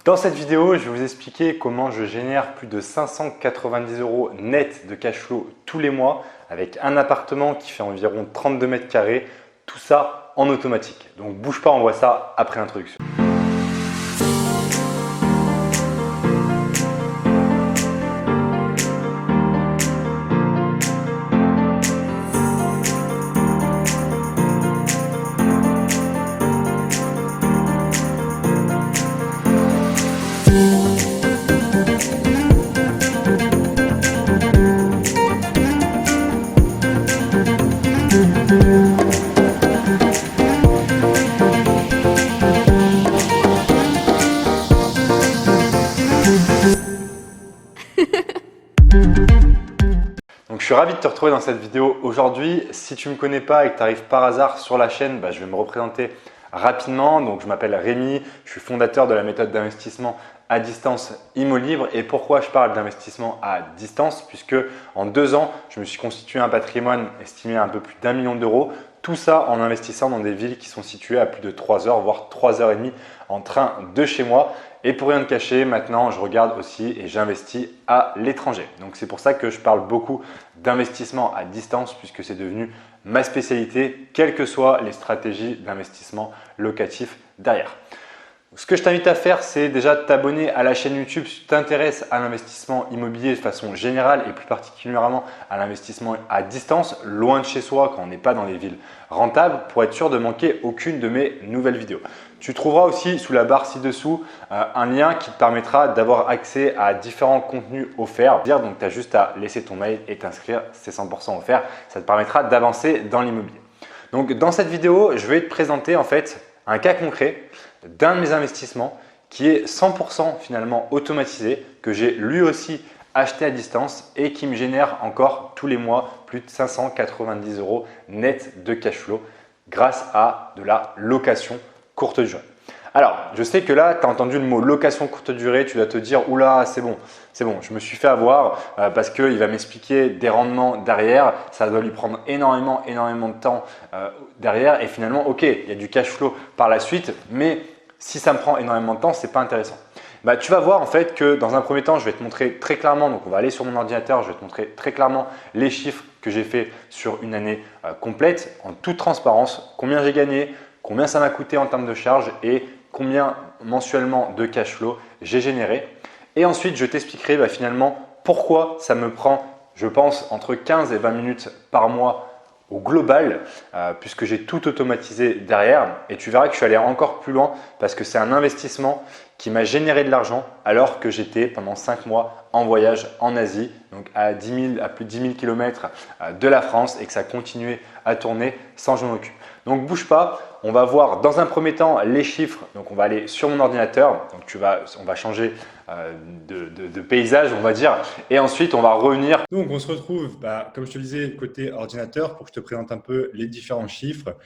Dans cette vidéo, je vais vous expliquer comment je génère plus de 590 € net de cash flow tous les mois avec un appartement qui fait environ 32 mètres carrés, tout ça en automatique. Donc bouge pas, on voit ça après introduction. Donc, je suis ravi de te retrouver dans cette vidéo aujourd'hui. Si tu ne me connais pas et que tu arrives par hasard sur la chaîne, je vais me représenter rapidement. Donc, je m'appelle Rémi, je suis fondateur de la méthode d'investissement à distance ImoLibre. Et pourquoi je parle d'investissement à distance? Puisque en 2 ans, je me suis constitué un patrimoine estimé à un peu plus d'1 million d'euros. Tout ça en investissant dans des villes qui sont situées à plus de 3 heures, voire 3 heures et demie en train de chez moi. Et pour rien te cacher, maintenant, je regarde aussi et j'investis à l'étranger. Donc, c'est pour ça que je parle beaucoup d'investissement à distance puisque c'est devenu ma spécialité, quelles que soient les stratégies d'investissement locatif derrière. Ce que je t'invite à faire, c'est déjà de t'abonner à la chaîne YouTube si tu t'intéresses à l'investissement immobilier de façon générale et plus particulièrement à l'investissement à distance, loin de chez soi quand on n'est pas dans les villes rentables, pour être sûr de manquer aucune de mes nouvelles vidéos. Tu trouveras aussi sous la barre ci-dessous un lien qui te permettra d'avoir accès à différents contenus offerts. Donc, tu as juste à laisser ton mail et t'inscrire, c'est 100% offert. Ça te permettra d'avancer dans l'immobilier. Donc, dans cette vidéo, je vais te présenter en fait un cas concret d'un de mes investissements qui est 100% finalement automatisé, que j'ai lui aussi acheté à distance et qui me génère encore tous les mois plus de 590 € net de cash flow grâce à de la location courte durée. Alors, je sais que là, tu as entendu le mot location courte durée, tu dois te dire « Oula, c'est bon, je me suis fait avoir parce qu'il va m'expliquer des rendements derrière, ça doit lui prendre énormément de temps derrière et finalement, ok, il y a du cash flow par la suite, mais si ça me prend énormément de temps, ce n'est pas intéressant. » Tu vas voir en fait que dans un premier temps, je vais te montrer très clairement, donc on va aller sur mon ordinateur, je vais te montrer très clairement les chiffres que j'ai fait sur une année complète en toute transparence, combien j'ai gagné, combien ça m'a coûté en termes de charges et combien mensuellement de cash flow j'ai généré. Et ensuite, je t'expliquerai finalement pourquoi ça me prend, je pense, entre 15 et 20 minutes par mois au global, puisque j'ai tout automatisé derrière. Et tu verras que je suis allé encore plus loin parce que c'est un investissement qui m'a généré de l'argent alors que j'étais pendant 5 mois en voyage en Asie, donc à plus de 10 000 km de la France et que ça continuait à tourner sans que je m'en occupe. Donc bouge pas, on va voir dans un premier temps les chiffres. Donc on va aller sur mon ordinateur, donc on va changer de paysage on va dire et ensuite on va revenir. Donc on se retrouve comme je te disais côté ordinateur pour que je te présente un peu les différents chiffres,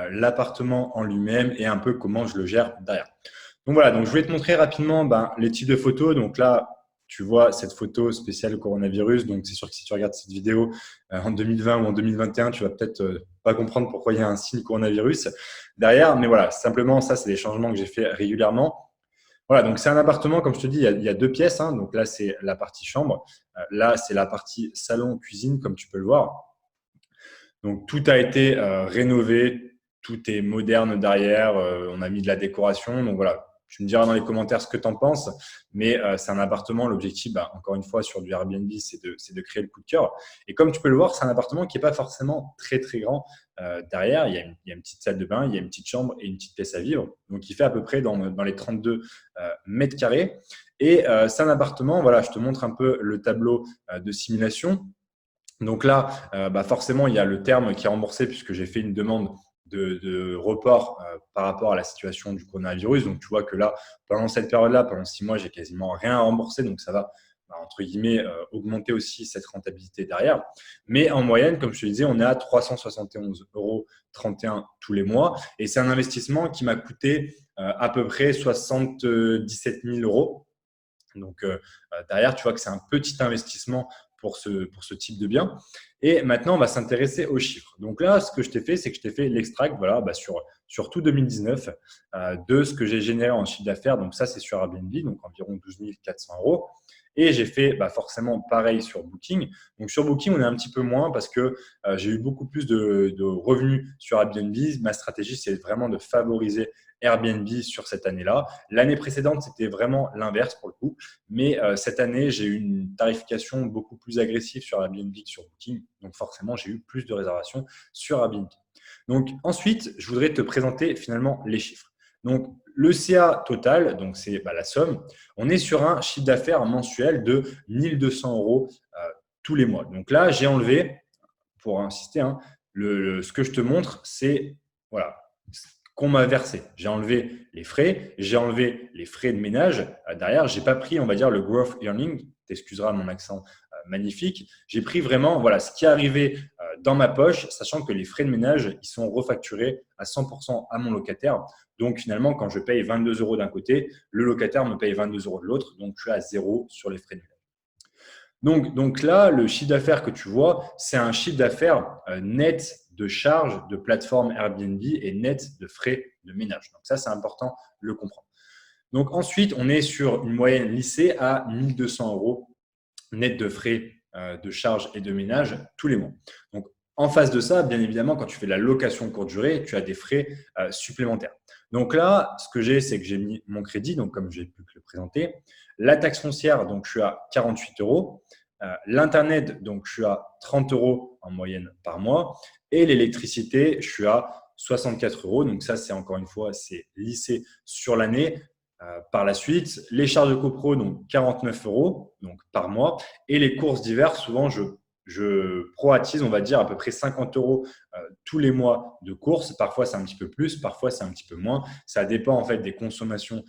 l'appartement en lui-même et un peu comment je le gère derrière. Donc voilà, donc je vais te montrer rapidement les types de photos. Donc là, tu vois cette photo spéciale coronavirus. Donc c'est sûr que si tu regardes cette vidéo en 2020 ou en 2021, tu vas peut-être pas comprendre pourquoi il y a un signe coronavirus derrière. Mais voilà, simplement ça, c'est des changements que j'ai fait régulièrement. Voilà, donc c'est un appartement, comme je te dis, il y a 2 pièces. Donc là, c'est la partie chambre. Là, c'est la partie salon-cuisine, comme tu peux le voir. Donc tout a été rénové, tout est moderne derrière. On a mis de la décoration. Donc voilà, tu me diras dans les commentaires ce que tu en penses. Mais c'est un appartement. L'objectif, encore une fois, sur du Airbnb, c'est de créer le coup de cœur. Et comme tu peux le voir, c'est un appartement qui n'est pas forcément très grand. Derrière, il y a une petite salle de bain, il y a une petite chambre et une petite pièce à vivre. Donc, il fait à peu près dans les 32 mètres carrés. Et c'est un appartement, voilà, je te montre un peu le tableau de simulation. Donc là, forcément, il y a le terme qui est remboursé puisque j'ai fait une demande de report par rapport à la situation du coronavirus. Donc, tu vois que là, pendant cette période-là, pendant 6 mois, j'ai quasiment rien à rembourser. Donc, ça va, entre guillemets, augmenter aussi cette rentabilité derrière. Mais en moyenne, comme je te disais, on est à 371,31 € tous les mois. Et c'est un investissement qui m'a coûté à peu près 77 000 €. Donc, derrière, tu vois que c'est un petit investissement pour ce type de bien. Et maintenant, on va s'intéresser aux chiffres. Donc là, ce que je t'ai fait, c'est que je t'ai fait l'extract voilà, sur tout 2019 de ce que j'ai généré en chiffre d'affaires. Donc ça, c'est sur Airbnb, donc environ 12 400 euros. Et j'ai fait forcément pareil sur Booking. Donc sur Booking, on est un petit peu moins parce que j'ai eu beaucoup plus de revenus sur Airbnb. Ma stratégie, c'est vraiment de favoriser Airbnb sur cette année-là. L'année précédente, c'était vraiment l'inverse pour le coup. Mais cette année, j'ai eu une tarification beaucoup plus agressive sur Airbnb que sur Booking. Donc forcément, j'ai eu plus de réservations sur Airbnb. Donc ensuite, je voudrais te présenter finalement les chiffres. Donc le CA total, donc c'est la somme, on est sur un chiffre d'affaires mensuel de 1200 euros tous les mois. Donc là, j'ai enlevé, pour insister, hein, ce que je te montre, c'est voilà, qu'on m'a versé. J'ai enlevé les frais, j'ai enlevé les frais de ménage. Derrière, j'ai pas pris, on va dire, le growth earning. T'excuseras mon accent magnifique. J'ai pris vraiment voilà, ce qui est arrivé dans ma poche, sachant que les frais de ménage, ils sont refacturés à 100% à mon locataire. Donc finalement, quand je paye 22 euros d'un côté, le locataire me paye 22 euros de l'autre. Donc je suis à zéro sur les frais de ménage. Donc là, le chiffre d'affaires que tu vois, c'est un chiffre d'affaires net de charges de plateforme Airbnb et net de frais de ménage. Donc ça, c'est important de le comprendre. Donc ensuite, on est sur une moyenne lissée à 1200 euros net de frais de charges et de ménage tous les mois. Donc en face de ça, bien évidemment, quand tu fais de la location courte durée, tu as des frais supplémentaires. Donc là, ce que j'ai, c'est que j'ai mis mon crédit, donc comme j'ai pu le présenter. La taxe foncière, donc je suis à 48 euros. L'Internet, donc je suis à 30 euros en moyenne par mois. Et l'électricité, je suis à 64 euros. Donc ça, c'est encore une fois, c'est lissé sur l'année. Par la suite, les charges de copro, donc 49 euros donc par mois. Et les courses d'hiver, souvent, je proatise, on va dire, à peu près 50 euros tous les mois de courses. Parfois, c'est un petit peu plus, parfois, c'est un petit peu moins. Ça dépend en fait des consommations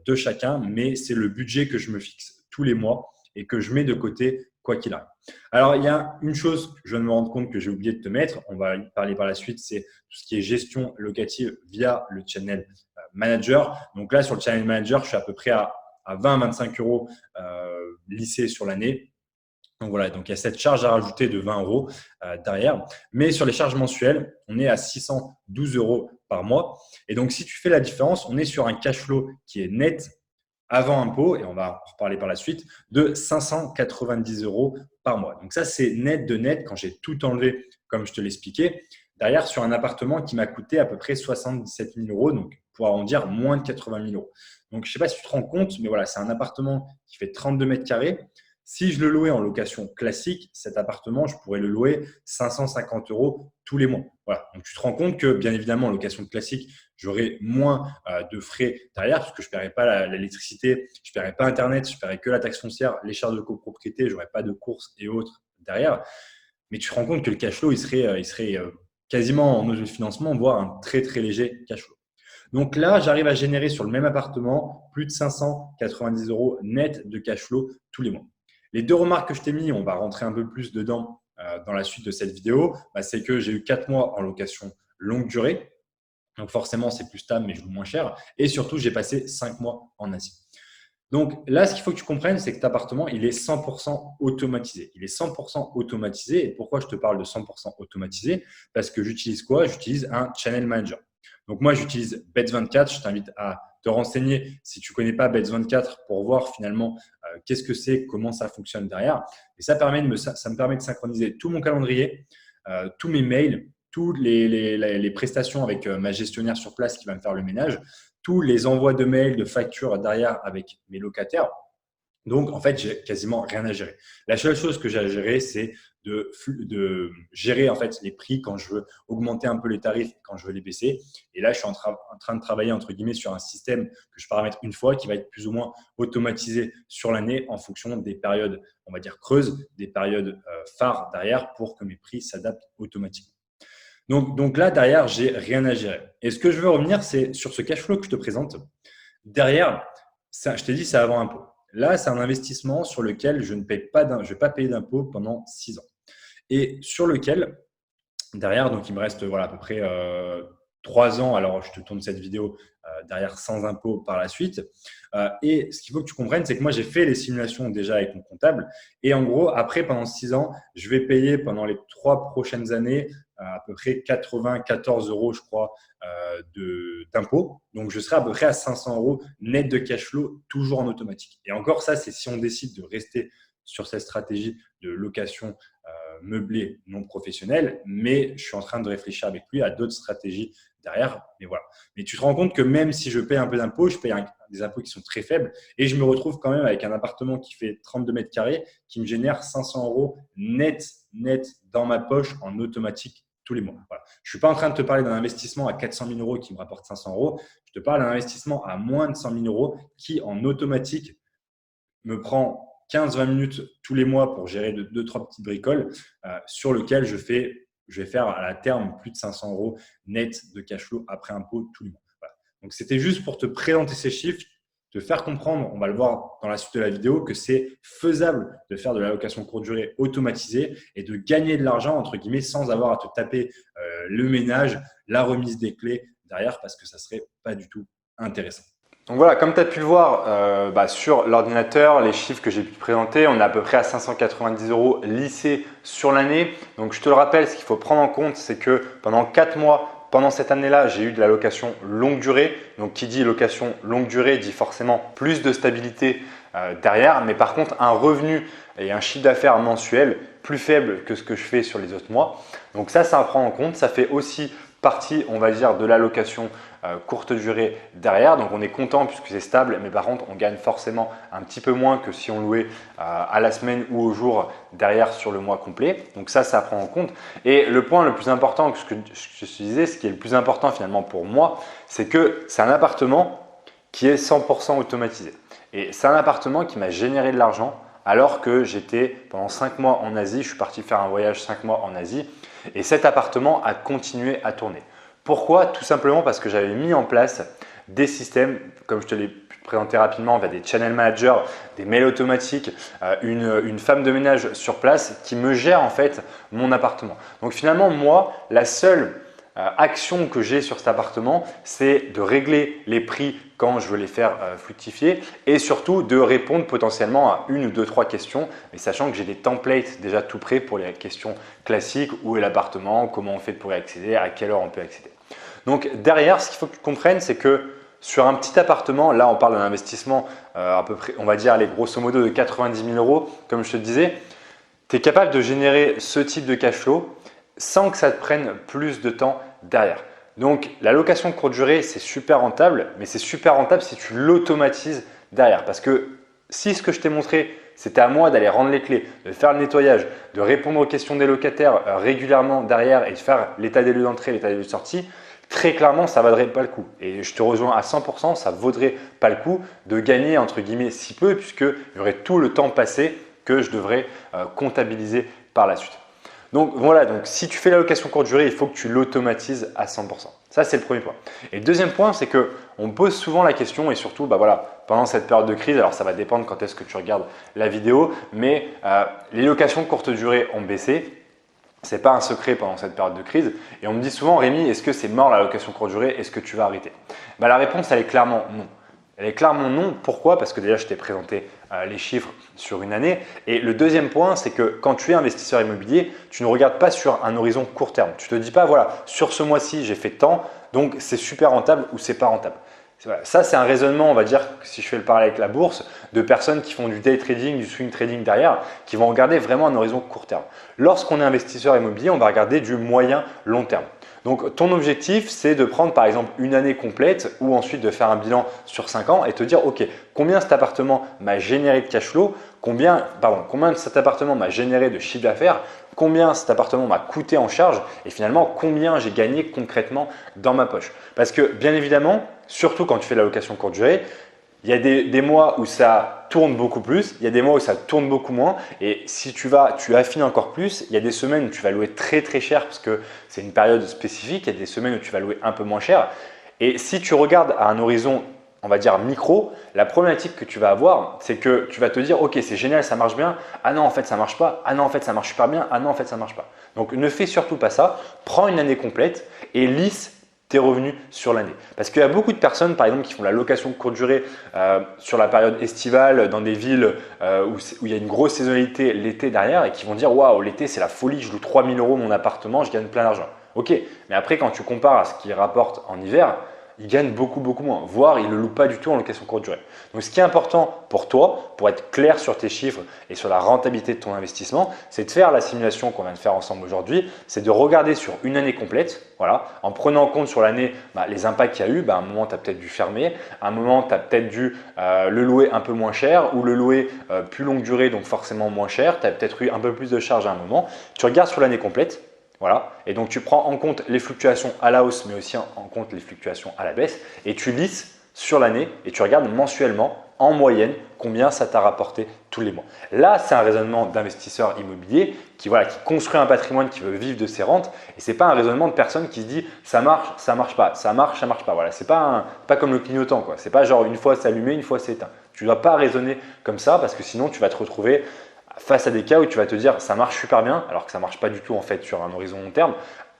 de chacun, mais c'est le budget que je me fixe tous les mois et que je mets de côté quoi qu'il arrive. Alors, il y a une chose que je viens de me rendre compte que j'ai oublié de te mettre, on va y parler par la suite, c'est tout ce qui est gestion locative via le channel manager. Donc là, sur le channel manager, je suis à peu près à 20-25 euros lissés sur l'année. Donc voilà, donc il y a cette charge à rajouter de 20 euros derrière. Mais sur les charges mensuelles, on est à 612 euros par mois. Et donc, si tu fais la différence, on est sur un cash flow qui est net avant impôt, et on va en reparler par la suite, de 590 euros par mois. Donc ça, c'est net de net quand j'ai tout enlevé, comme je te l'expliquais. Derrière, sur un appartement qui m'a coûté à peu près 77 000 euros, donc pour arrondir, moins de 80 000 euros. Donc, je ne sais pas si tu te rends compte, mais voilà, c'est un appartement qui fait 32 mètres carrés. Si je le louais en location classique, cet appartement, je pourrais le louer 550 euros tous les mois. Voilà. Donc, tu te rends compte que, bien évidemment, en location classique, j'aurai moins de frais derrière parce que je ne paierai pas l'électricité, je ne paierai pas Internet, je ne paierai que la taxe foncière, les charges de copropriété, je n'aurai pas de courses et autres derrière. Mais tu te rends compte que le cash flow, il serait quasiment en autofinancement, voire un très, très léger cash flow. Donc là, j'arrive à générer sur le même appartement plus de 590 euros net de cash flow tous les mois. Les deux remarques que je t'ai mis, on va rentrer un peu plus dedans dans la suite de cette vidéo, c'est que j'ai eu 4 mois en location longue durée. Donc forcément, c'est plus stable, mais je loue moins cher. Et surtout, j'ai passé 5 mois en Asie. Donc là, ce qu'il faut que tu comprennes, c'est que cet appartement, il est 100% automatisé. Il est 100% automatisé. Et pourquoi je te parle de 100% automatisé? Parce que j'utilise quoi? J'utilise un channel manager. Donc moi, j'utilise Bets24. Je t'invite à te renseigner si tu ne connais pas Bets24 pour voir finalement qu'est-ce que c'est, comment ça fonctionne derrière. Et ça me permet de synchroniser tout mon calendrier, tous mes mails, toutes les prestations avec ma gestionnaire sur place qui va me faire le ménage, tous les envois de mails, de factures derrière avec mes locataires. Donc, en fait, j'ai quasiment rien à gérer. La seule chose que j'ai à gérer, c'est de gérer en fait les prix quand je veux augmenter un peu les tarifs, quand je veux les baisser. Et là, je suis en train de travailler entre guillemets sur un système que je paramètre une fois qui va être plus ou moins automatisé sur l'année en fonction des périodes, on va dire creuses, des périodes phares derrière pour que mes prix s'adaptent automatiquement. Donc là, derrière, j'ai rien à gérer. Et ce que je veux revenir, c'est sur ce cash flow que je te présente. Derrière, je t'ai dit, c'est avant impôt. Là, c'est un investissement sur lequel je ne vais pas payer d'impôt pendant 6 ans. Et sur lequel, derrière, donc il me reste à peu près 3 ans. Alors, je te tourne cette vidéo derrière sans impôt par la suite. Et ce qu'il faut que tu comprennes, c'est que moi, j'ai fait les simulations déjà avec mon comptable. Et en gros, après, pendant 6 ans, je vais payer pendant les 3 prochaines années à peu près 94 euros, je crois, d'impôts. Donc, je serai à peu près à 500 euros net de cash flow, toujours en automatique. Et encore, ça, c'est si on décide de rester sur cette stratégie de location meublée non professionnelle. Mais je suis en train de réfléchir avec lui à d'autres stratégies derrière. Mais voilà. Mais tu te rends compte que même si je paye un peu d'impôts, je paye des impôts qui sont très faibles et je me retrouve quand même avec un appartement qui fait 32 mètres carrés qui me génère 500 euros net dans ma poche en automatique tous les mois. Voilà. Je ne suis pas en train de te parler d'un investissement à 400 000 euros qui me rapporte 500 euros. Je te parle d'un investissement à moins de 100 000 euros qui, en automatique, me prend 15-20 minutes tous les mois pour gérer 2-3 petites bricoles sur lequel je vais faire à la terme plus de 500 euros net de cash flow après impôt tous les mois. Voilà. Donc, c'était juste pour te présenter ces chiffres, te faire comprendre, on va le voir dans la suite de la vidéo, que c'est faisable de faire de la location courte durée automatisée et de gagner de l'argent, entre guillemets, sans avoir à te taper le ménage, la remise des clés derrière parce que ça ne serait pas du tout intéressant. Donc voilà, comme tu as pu le voir sur l'ordinateur, les chiffres que j'ai pu te présenter, on est à peu près à 590 euros lissés sur l'année. Donc je te le rappelle, ce qu'il faut prendre en compte, c'est que pendant 4 mois, pendant cette année-là, j'ai eu de la location longue durée. Donc qui dit location longue durée dit forcément plus de stabilité derrière. Mais par contre, un revenu et un chiffre d'affaires mensuel plus faible que ce que je fais sur les autres mois. Donc ça à prendre en compte. Ça fait aussi partie, on va dire, de la location courte durée derrière. Donc on est content puisque c'est stable, mais par contre on gagne forcément un petit peu moins que si on louait à la semaine ou au jour derrière sur le mois complet. Donc ça à prendre en compte. Et le point le plus important, ce que je te disais, ce qui est le plus important finalement pour moi, c'est que c'est un appartement qui est 100% automatisé. Et c'est un appartement qui m'a généré de l'argent alors que j'étais pendant 5 mois en Asie. Je suis parti faire un voyage 5 mois en Asie et cet appartement a continué à tourner. Pourquoi? Tout simplement parce que j'avais mis en place des systèmes, comme je te l'ai présenté rapidement, des channel managers, des mails automatiques, une femme de ménage sur place qui me gère en fait mon appartement. Donc finalement, moi, la seule action que j'ai sur cet appartement, c'est de régler les prix quand je veux les faire fructifier et surtout de répondre potentiellement à 1 ou 2, 3 questions, mais sachant que j'ai des templates déjà tout prêts pour les questions classiques. Où est l'appartement? Comment on fait pour y accéder? À quelle heure on peut accéder? Donc derrière, ce qu'il faut que tu comprennes, c'est que sur un petit appartement, là on parle d'un investissement à peu près, on va dire allez, grosso modo de 90 000 euros, comme je te disais, tu es capable de générer ce type de cash flow sans que ça te prenne plus de temps derrière. Donc la location courte durée, c'est super rentable, mais c'est super rentable si tu l'automatises derrière. Parce que si ce que je t'ai montré, c'était à moi d'aller rendre les clés, de faire le nettoyage, de répondre aux questions des locataires régulièrement derrière et de faire l'état des lieux d'entrée, l'état des lieux de sortie, très clairement, ça ne vaudrait pas le coup. Et je te rejoins à 100%, ça ne vaudrait pas le coup de gagner entre guillemets si peu puisqu'il y aurait tout le temps passé que je devrais comptabiliser par la suite. Donc voilà, donc si tu fais la location courte durée, il faut que tu l'automatises à 100%. Ça, c'est le premier point. Et le deuxième point, c'est qu'on me pose souvent la question et surtout pendant cette période de crise, alors ça va dépendre quand est-ce que tu regardes la vidéo, mais les locations courte durée ont baissé. Ce n'est pas un secret pendant cette période de crise. Et on me dit souvent, Rémi, est-ce que c'est mort la location courte durée? Est-ce que tu vas arrêter? La réponse, elle est clairement non. Elle est clairement non. Pourquoi? Parce que déjà, je t'ai présenté les chiffres sur une année. Et le deuxième point, c'est que quand tu es investisseur immobilier, tu ne regardes pas sur un horizon court terme. Tu ne te dis pas, voilà, sur ce mois-ci, j'ai fait tant, donc c'est super rentable ou c'est pas rentable. Ça, c'est un raisonnement, on va dire, si je fais le parallèle avec la bourse, de personnes qui font du day trading, du swing trading derrière, qui vont regarder vraiment un horizon court terme. Lorsqu'on est investisseur immobilier, on va regarder du moyen long terme. Donc, ton objectif, c'est de prendre par exemple une année complète ou ensuite de faire un bilan sur 5 ans et te dire, OK, combien cet appartement m'a généré de cash flow, combien cet appartement m'a généré de chiffre d'affaires, combien cet appartement m'a coûté en charge et finalement combien j'ai gagné concrètement dans ma poche. Parce que bien évidemment, surtout quand tu fais de la location courte durée, il y a des mois où ça tourne beaucoup plus, il y a des mois où ça tourne beaucoup moins et si tu affines encore plus, il y a des semaines où tu vas louer très très cher parce que c'est une période spécifique, il y a des semaines où tu vas louer un peu moins cher et si tu regardes à un horizon, on va dire micro, la problématique que tu vas avoir, c'est que tu vas te dire, OK, c'est génial, ça marche bien. Ah non, en fait, ça ne marche pas. Ah non, en fait, ça marche super bien. Ah non, en fait, ça ne marche pas. Donc, ne fais surtout pas ça. Prends une année complète et lisse tes revenus sur l'année. Parce qu'il y a beaucoup de personnes, par exemple, qui font la location courte durée sur la période estivale dans des villes où il y a une grosse saisonnalité l'été derrière et qui vont dire « Waouh, l'été, c'est la folie, je loue 3 000 € mon appartement, je gagne plein d'argent. » Ok, mais après, quand tu compares à ce qu'il rapporte en hiver, il gagne beaucoup moins, voire il ne le loue pas du tout en location courte durée. Donc, ce qui est important pour toi, pour être clair sur tes chiffres et sur la rentabilité de ton investissement, c'est de faire la simulation qu'on vient de faire ensemble aujourd'hui, c'est de regarder sur une année complète, voilà, en prenant en compte sur l'année les impacts qu'il y a eu. À un moment, tu as peut-être dû fermer, à un moment, tu as peut-être dû le louer un peu moins cher ou le louer plus longue durée, donc forcément moins cher, tu as peut-être eu un peu plus de charges à un moment. Tu regardes sur l'année complète. Voilà. Et donc, tu prends en compte les fluctuations à la hausse, mais aussi en compte les fluctuations à la baisse. Et tu lisses sur l'année et tu regardes mensuellement, en moyenne, combien ça t'a rapporté tous les mois. Là, c'est un raisonnement d'investisseur immobilier qui construit un patrimoine, qui veut vivre de ses rentes. Et ce n'est pas un raisonnement de personne qui se dit « ça marche pas, ça marche pas ». Voilà, ce n'est pas comme le clignotant. Ce n'est pas genre une fois c'est allumé, une fois c'est éteint. Tu ne dois pas raisonner comme ça parce que sinon, tu vas te retrouver face à des cas où tu vas te dire ça marche super bien alors que ça ne marche pas du tout en fait sur un horizon long terme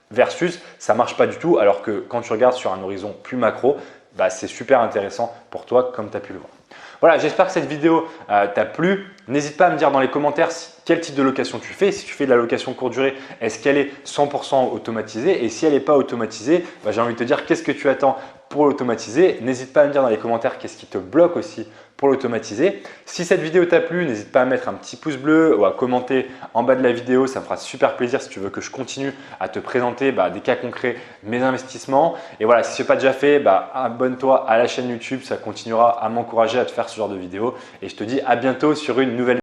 versus ça ne marche pas du tout alors que quand tu regardes sur un horizon plus macro, c'est super intéressant pour toi comme tu as pu le voir. Voilà, j'espère que cette vidéo t'a plu. N'hésite pas à me dire dans les commentaires quel type de location tu fais. Si tu fais de la location courte durée, est-ce qu'elle est 100% automatisée? Et si elle n'est pas automatisée, j'ai envie de te dire qu'est-ce que tu attends pour l'automatiser. N'hésite pas à me dire dans les commentaires qu'est-ce qui te bloque aussi pour l'automatiser. Si cette vidéo t'a plu, n'hésite pas à mettre un petit pouce bleu ou à commenter en bas de la vidéo. Ça me fera super plaisir si tu veux que je continue à te présenter des cas concrets, mes investissements. Et voilà, si ce n'est pas déjà fait, abonne-toi à la chaîne YouTube. Ça continuera à m'encourager à te faire ce genre de vidéos. Et je te dis à bientôt sur une nouvelle vidéo.